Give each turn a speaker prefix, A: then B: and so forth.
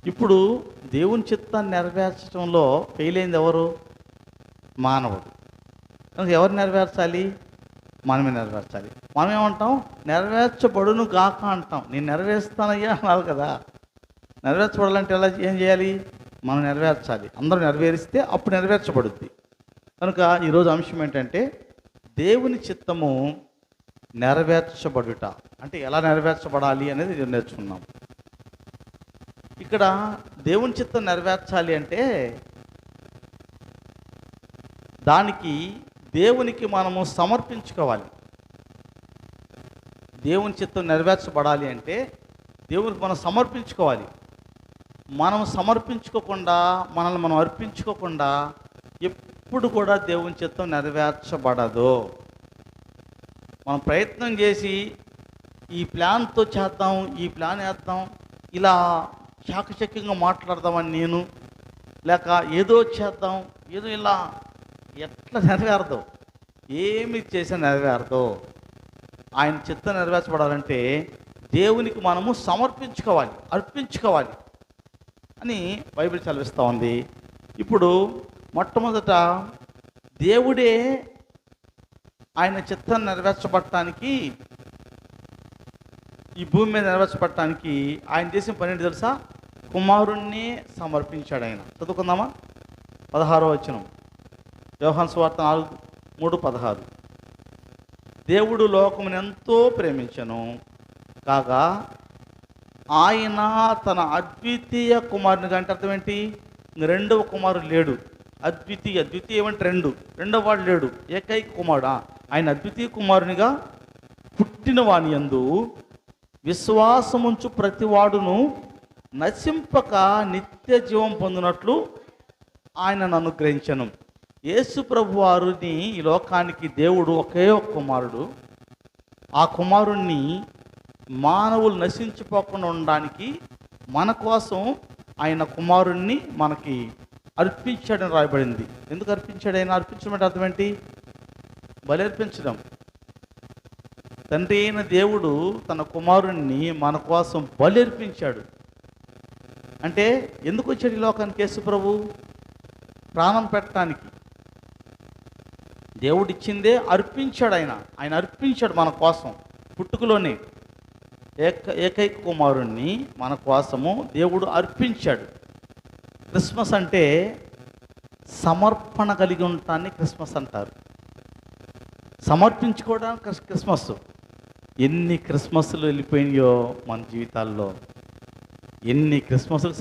A: ఇప్పుడు దేవుని చిత్తాన్ని నెరవేర్చడంలో ఫెయిల్ అయింది ఎవరు? మానవుడు. కనుక ఎవరు నెరవేర్చాలి? మనమే నెరవేర్చాలి. మనం ఏమంటాం? నెరవేర్చబడును గాక అంటాం. నేను నెరవేరుస్తానయ్యా అనాలి కదా. నెరవేర్చబడాలంటే ఏం చేయాలి? మనం నెరవేర్చాలి. అందరూ నెరవేరిస్తే అప్పుడు నెరవేర్చబడుద్ది. కనుక ఈరోజు అంశం ఏంటంటే దేవుని చిత్తము నెరవేర్చబడుట. అంటే ఎలా నెరవేర్చబడాలి అనేది నేర్చుకున్నాం. ఇక్కడ దేవుని చిత్తం నెరవేర్చాలి అంటే దానికి దేవునికి మనము సమర్పించుకోవాలి. దేవుని చిత్తం నెరవేర్చబడాలి అంటే దేవునికి మనం సమర్పించుకోవాలి. మనం సమర్పించుకోకుండా, మనల్ని మనం అర్పించుకోకుండా ఎప్పుడు కూడా దేవుని చిత్తం నెరవేర్చబడదు. మనం ప్రయత్నం చేసి ఈ ప్లాన్తో చేద్దాం, ఈ ప్లాన్ వేద్దాం, ఇలా చాకచక్యంగా మాట్లాడదామని నేను, లేక ఏదో చేద్దాం, ఏదో ఇలా ఎట్లా నెరవేరదు. ఏమి చేసినా నెరవేరదు. ఆయన చిత్తం నెరవేర్చబడాలంటే దేవునికి మనము సమర్పించుకోవాలి, అర్పించుకోవాలి అని బైబిల్ చదివిస్తూ ఉంది. ఇప్పుడు మొట్టమొదట దేవుడే ఆయన చిత్తాన్ని నెరవేర్చబడటానికి, ఈ భూమి మీద నెరవేర్చబడటానికి ఆయన చేసిన పని ఏంటి తెలుసా? కుమారుణ్ణి సమర్పించాడు ఆయన. చదువుకుందామా? 16వ వచనం, యోహాను సువార్త 3:16. దేవుడు లోకమును ఎంతో ప్రేమించెను కాగా ఆయన తన అద్వితీయ కుమారుని, అంటే అర్థం ఏంటి? రెండవ కుమారుడు లేడు. అద్వితీయ ఏమంటే రెండవ వాడు లేడు, ఏకైక కుమారుడు. ఆయన అద్వితీయ కుమారునిగా పుట్టిన వాని యందు విశ్వాసముంచు ప్రతివాడును నశింపక నిత్య జీవం పొందినట్లు ఆయనను అనుగ్రహించను. యేసు ప్రభు వారిని ఈ లోకానికి దేవుడు ఒకే ఒక కుమారుడు. ఆ కుమారుణ్ణి మానవులు నశించిపోకుండా ఉండడానికి మన కోసం ఆయన కుమారుణ్ణి మనకి అర్పించాడని రాయబడింది. ఎందుకు అర్పించాడు? ఆయన అర్పించడం అంటే అర్థం ఏంటి? బలి అర్పించడం. తండ్రి అయిన దేవుడు తన కుమారుణ్ణి మన కోసం బలి అర్పించాడు. అంటే ఎందుకు వచ్చాడు ఈ లోకానికి యేసు ప్రభు? ప్రాణం పెట్టడానికి. దేవుడు ఇచ్చిందే అర్పించాడు. ఆయన అర్పించాడు మన కోసం. పుట్టుకలోనే ఏకైక కుమారుణ్ణి మన కోసము దేవుడు అర్పించాడు. క్రిస్మస్ అంటే సమర్పణ కలిగి ఉండటాన్ని క్రిస్మస్ అంటారు. సమర్పించుకోవడానికి క్రిస్మస్. ఎన్ని క్రిస్మస్లు వెళ్ళిపోయినాయో మన జీవితాల్లో, ఎన్ని క్రిస్మస్లు